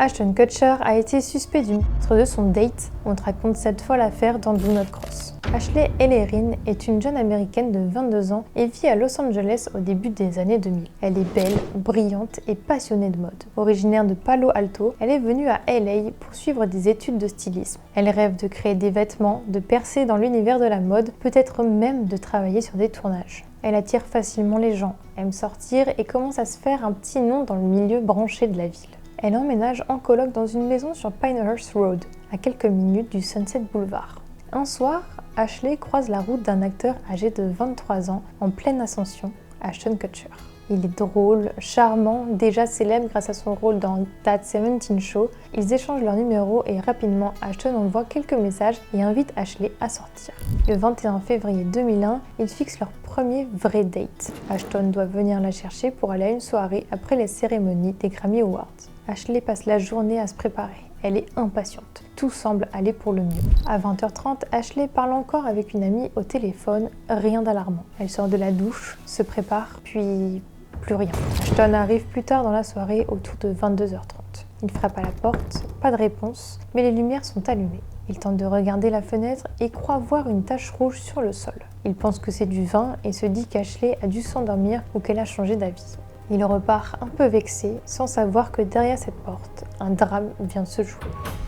Ashton Kutcher a été suspect du meurtre de son date. On te raconte cette fois l'affaire dans Do Not Cross. Ashley Ellerin est une jeune américaine de 22 ans et vit à Los Angeles au début des années 2000. Elle est belle, brillante et passionnée de mode. Originaire de Palo Alto, elle est venue à LA pour suivre des études de stylisme. Elle rêve de créer des vêtements, de percer dans l'univers de la mode, peut-être même de travailler sur des tournages. Elle attire facilement les gens, aime sortir et commence à se faire un petit nom dans le milieu branché de la ville. Elle emménage en coloc dans une maison sur Pinehurst Road, à quelques minutes du Sunset Boulevard. Un soir, Ashley croise la route d'un acteur âgé de 23 ans en pleine ascension, Ashton Kutcher. Il est drôle, charmant, déjà célèbre grâce à son rôle dans That 17 Show. Ils échangent leurs numéros et rapidement Ashton envoie quelques messages et invite Ashley à sortir. Le 21 février 2001, ils fixent leur premier vrai date. Ashton doit venir la chercher pour aller à une soirée après les cérémonies des Grammy Awards. Ashley passe la journée à se préparer. Elle est impatiente. Tout semble aller pour le mieux. À 20h30, Ashley parle encore avec une amie au téléphone, rien d'alarmant. Elle sort de la douche, se prépare, puis plus rien. Ashton arrive plus tard dans la soirée, autour de 22h30. Il frappe à la porte, pas de réponse, mais les lumières sont allumées. Il tente de regarder la fenêtre et croit voir une tache rouge sur le sol. Il pense que c'est du vin et se dit qu'Ashley a dû s'endormir ou qu'elle a changé d'avis. Il repart un peu vexé, sans savoir que derrière cette porte, un drame vient de se jouer.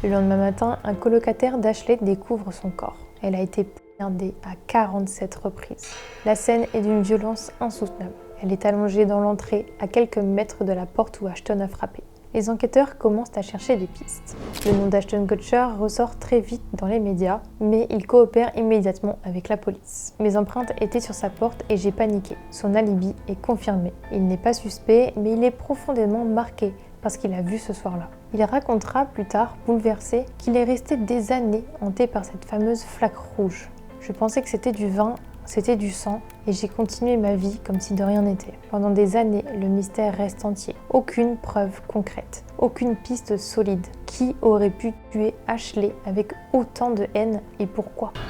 Le lendemain matin, un colocataire d'Ashley découvre son corps. Elle a été poignardée à 47 reprises. La scène est d'une violence insoutenable. Elle est allongée dans l'entrée, à quelques mètres de la porte où Ashton a frappé. Les enquêteurs commencent à chercher des pistes. Le nom d'Ashton Kutcher ressort très vite dans les médias, mais il coopère immédiatement avec la police. Mes empreintes étaient sur sa porte et j'ai paniqué. Son alibi est confirmé. Il n'est pas suspect, mais il est profondément marqué parce qu'il a vu ce soir-là. Il racontera plus tard, bouleversé, qu'il est resté des années hanté par cette fameuse flaque rouge. Je pensais que c'était du vin, c'était du sang, et j'ai continué ma vie comme si de rien n'était. Pendant des années, le mystère reste entier. Aucune preuve concrète, aucune piste solide. Qui aurait pu tuer Ashley avec autant de haine et pourquoi ?